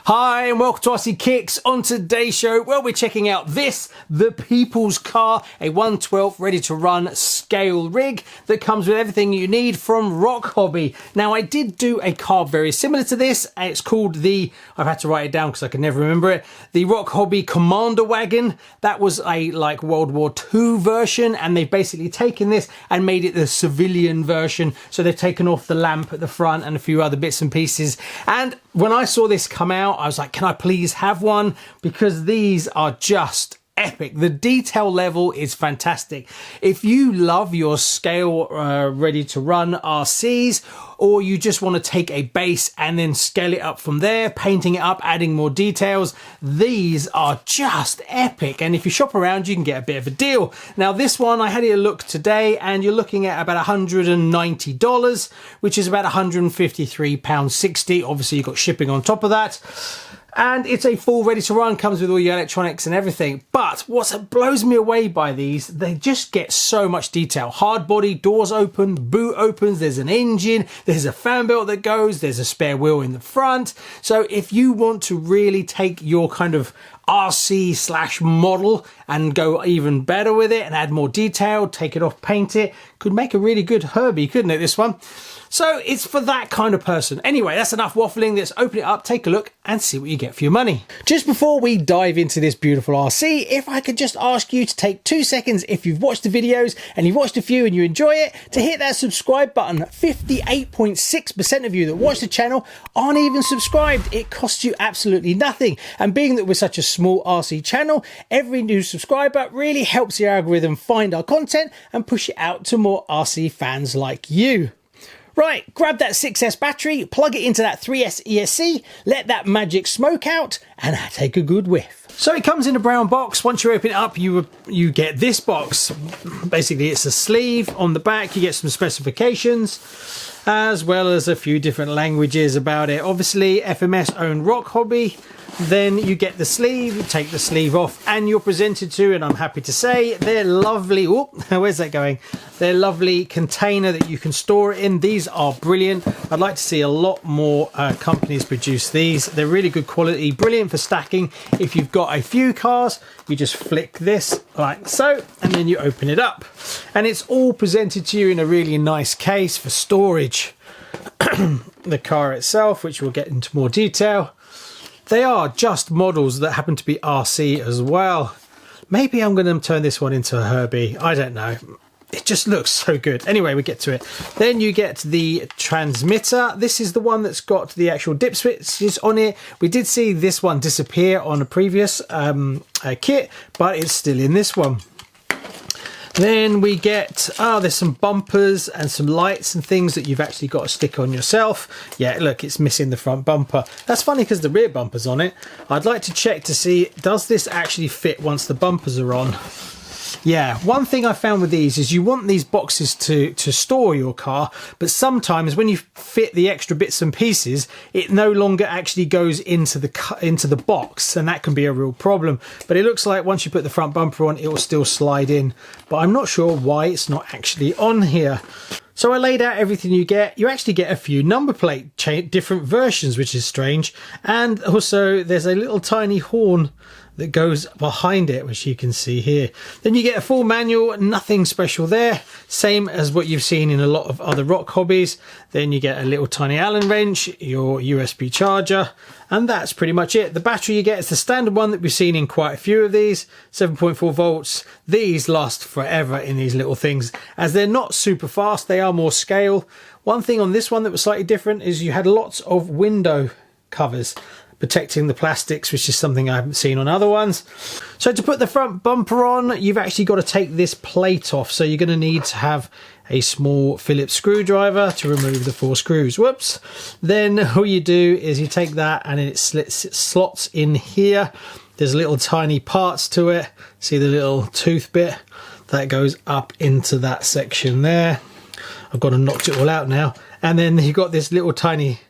Hi and welcome to RCKicks. On today's show, well, we're checking out this, the people's car, a 1/12 ready to run scale rig that comes with everything you need from RocHobby. Now, I did do a car very similar to this. It's called the, I've had to write it down because I can never remember it, the RocHobby Kommandeurwagen. That was a like World War II version, and they've basically taken this and made it the civilian version. So they've taken off the lamp at the front and a few other bits and pieces. And when I saw this come out, I was like, can I please have one? Because these are just epic. The detail level is fantastic. If you love your scale ready to run RCs, or you just want to take a base and then scale it up from there, painting it up, adding more details, these are just epic. And if you shop around, you can get a bit of a deal. Now this one, I had a look today, and you're looking at about $190, which is about £153.60. Obviously, you've got shipping on top of that. And it's a full ready to run, comes with all your electronics and everything. But what blows me away by these, they just get so much detail. Hard body, doors open, boot opens, there's an engine, there's a fan belt that goes, there's a spare wheel in the front. So if you want to really take your kind of RC / model and go even better with it and add more detail, take it off, paint it, could make a really good Herbie, couldn't it, this one? So it's for that kind of person. Anyway, that's enough waffling. Let's open it up, take a look and see what you get for your money. Just before we dive into this beautiful RC, if I could just ask you to take 2 seconds, if you've watched the videos and you've watched a few and you enjoy it, to hit that subscribe button. 58.6% of you that watch the channel aren't even subscribed. It costs you absolutely nothing. And being that we're such a small RC channel, every new subscriber really helps the algorithm find our content and push it out to more RC fans like you. Right, grab that 6S battery, plug it into that 3S ESC, let that magic smoke out, and take a good whiff. So it comes in a brown box. Once you open it up, you get this box. Basically, it's a sleeve. On the back, you get some specifications, as well as a few different languages about it. Obviously, FMS own ROCHOBBY. Then you get the sleeve, you take the sleeve off, and you're presented to, and I'm happy to say, their lovely, oh, where's that going? Their lovely container that you can store it in. These are brilliant. I'd like to see a lot more companies produce these. They're really good quality, brilliant for stacking. If you've got a few cars, you just flick this like so, and then you open it up. And it's all presented to you in a really nice case for storage. The car itself, which we'll get into more detail. They are just models that happen to be RC as well. Maybe I'm going to turn this one into a Herbie. I don't know. It just looks so good. Anyway, we get to it. Then you get the transmitter. This is the one that's got the actual dip switches on it. We did see this one disappear on a previous kit, but it's still in this one. Then we get, there's some bumpers and some lights and things that you've actually got to stick on yourself. Yeah, look, it's missing the front bumper. That's funny because the rear bumper's on it. I'd like to check to see, does this actually fit once the bumpers are on? Yeah, one thing I found with these is you want these boxes to store your car, but sometimes when you fit the extra bits and pieces, it no longer actually goes into the box, and that can be a real problem. But it looks like once you put the front bumper on, it will still slide in. But I'm not sure why it's not actually on here. So I laid out everything you get. You actually get a few number plate different versions, which is strange. And also there's a little tiny horn that goes behind it, which you can see here. Then you get a full manual, nothing special there. Same as what you've seen in a lot of other RocHobbies. Then you get a little tiny Allen wrench, your USB charger, and that's pretty much it. The battery you get is the standard one that we've seen in quite a few of these, 7.4 volts. These last forever in these little things, as they're not super fast, they are more scale. One thing on this one that was slightly different is you had lots of window covers protecting the plastics, which is something I haven't seen on other ones. So to put the front bumper on, you've actually got to take this plate off. So you're going to need to have a small Phillips screwdriver to remove the 4 screws. Whoops. Then all you do is you take that and it slots in here. There's little tiny parts to it. See the little tooth bit? That goes up into that section there. I've got to knock it all out now. And then you've got this little tiny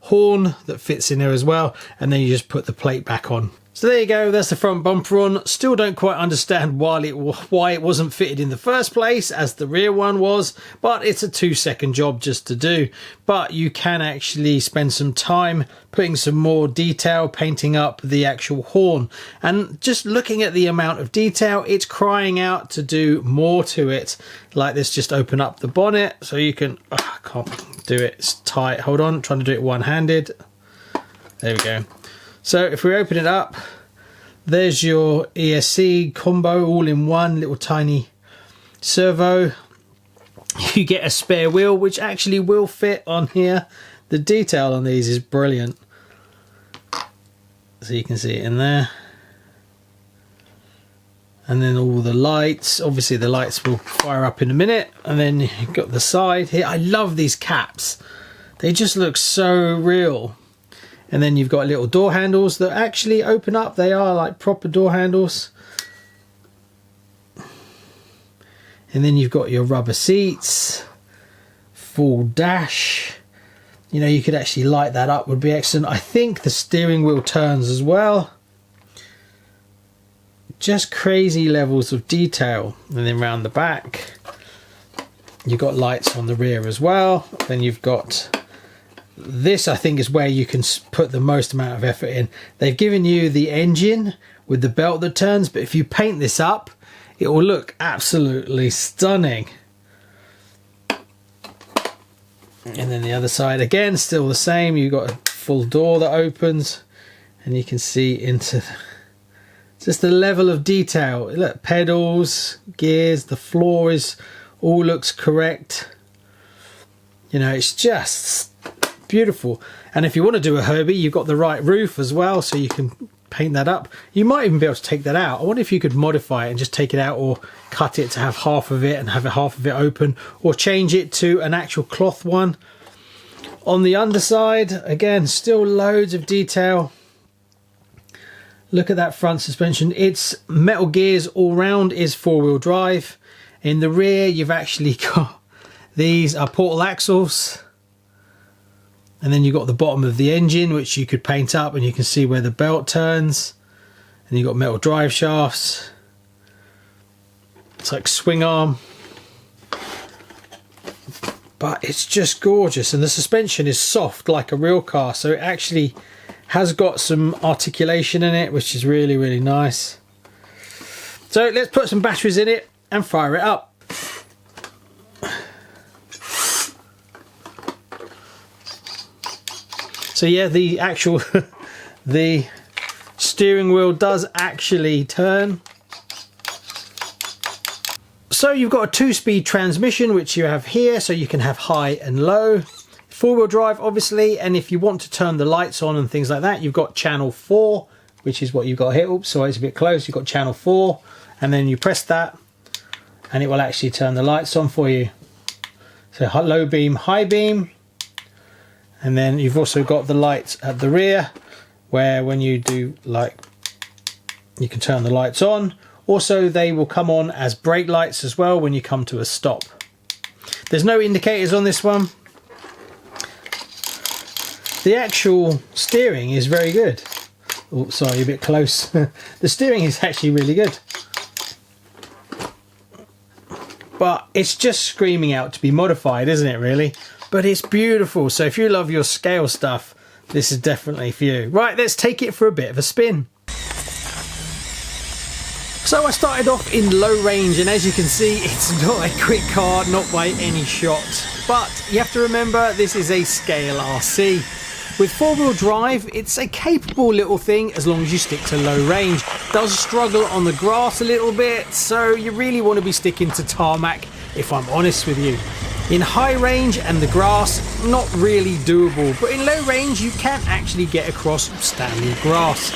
horn that fits in there as well, and then you just put the plate back on. So there you go, that's the front bumper on. Still don't quite understand why it wasn't fitted in the first place as the rear one was, but it's a 2-second job just to do. But you can actually spend some time putting some more detail, painting up the actual horn. And just looking at the amount of detail, it's crying out to do more to it. Like this, just open up the bonnet so you can, I can't do it, it's tight. Hold on, trying to do it one-handed. There we go. So if we open it up, there's your ESC combo all in one little tiny servo. You get a spare wheel which actually will fit on here. The detail on these is brilliant. So you can see it in there. And then all the lights, obviously the lights will fire up in a minute. And then you've got the side here. I love these caps. They just look so real. And then you've got little door handles that actually open up. They are like proper door handles. And then you've got your rubber seats, full dash. You know, you could actually light that up, would be excellent. I think the steering wheel turns as well. Just crazy levels of detail. And then round the back, you've got lights on the rear as well. Then you've got this, I think, is where you can put the most amount of effort in. They've given you the engine with the belt that turns, but if you paint this up, it will look absolutely stunning. And then the other side, again, still the same. You've got a full door that opens, and you can see into just the level of detail. Look, pedals, gears, the floor is all looks correct. You know, it's just beautiful. And if you want to do a Herbie, you've got the right roof as well, so you can paint that up. You might even be able to take that out. I wonder if you could modify it and just take it out, or cut it to have half of it and have half of it open, or change it to an actual cloth one. On the underside, again, still loads of detail. Look at that front suspension. It's metal gears all round, is 4-wheel drive. In the rear, you've actually got, these are portal axles. And then you've got the bottom of the engine, which you could paint up, and you can see where the belt turns. And you've got metal drive shafts. It's like swing arm. But it's just gorgeous. And the suspension is soft like a real car. So it actually has got some articulation in it, which is really, really nice. So let's put some batteries in it and fire it up. So yeah, the actual the steering wheel does actually turn. So you've got a 2-speed transmission, which you have here, so you can have high and low. 4-wheel drive, obviously, and if you want to turn the lights on and things like that, you've got channel 4, which is what you've got here. Oops, sorry, it's a bit close. You've got channel 4, and then you press that, and it will actually turn the lights on for you. So low beam, high beam. And then you've also got the lights at the rear, where when you do, like, you can turn the lights on. Also, they will come on as brake lights as well when you come to a stop. There's no indicators on this one. The actual steering is very good. Oh, sorry, a bit close. The steering is actually really good. But it's just screaming out to be modified, isn't it, really? But it's beautiful. So if you love your scale stuff, this is definitely for you. Right, let's take it for a bit of a spin. So I started off in low range, and as you can see, it's not a quick car, not by any shot. But you have to remember, this is a scale RC. With 4-wheel drive, it's a capable little thing as long as you stick to low range. It does struggle on the grass a little bit, so you really want to be sticking to tarmac, if I'm honest with you. In high range and the grass, not really doable, but in low range you can actually get across standing grass.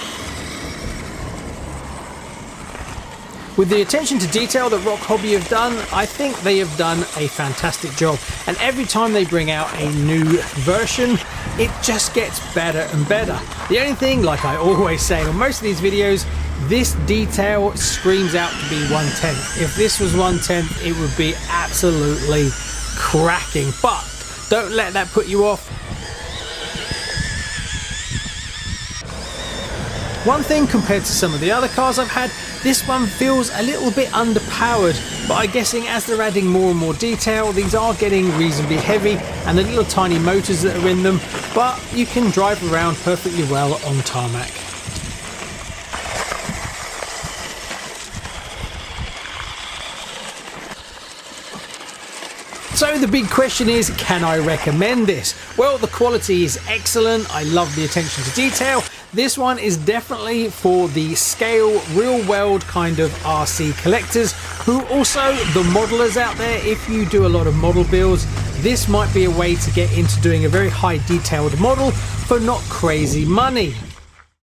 With the attention to detail that RocHobby have done, I think they have done a fantastic job. And every time they bring out a new version, it just gets better and better. The only thing, like I always say on most of these videos, this detail screams out to be 1/10. If this was 1/10, it would be absolutely cracking. But don't let that put you off. One thing compared to some of the other cars I've had, this one feels a little bit underpowered, but I'm guessing as they're adding more and more detail, these are getting reasonably heavy and the little tiny motors that are in them, but you can drive around perfectly well on tarmac. So the big question is, can I recommend this? Well, the quality is excellent. I love the attention to detail. This one is definitely for the scale, real world kind of RC collectors, who also the modelers out there. If you do a lot of model builds, this might be a way to get into doing a very high detailed model for not crazy money.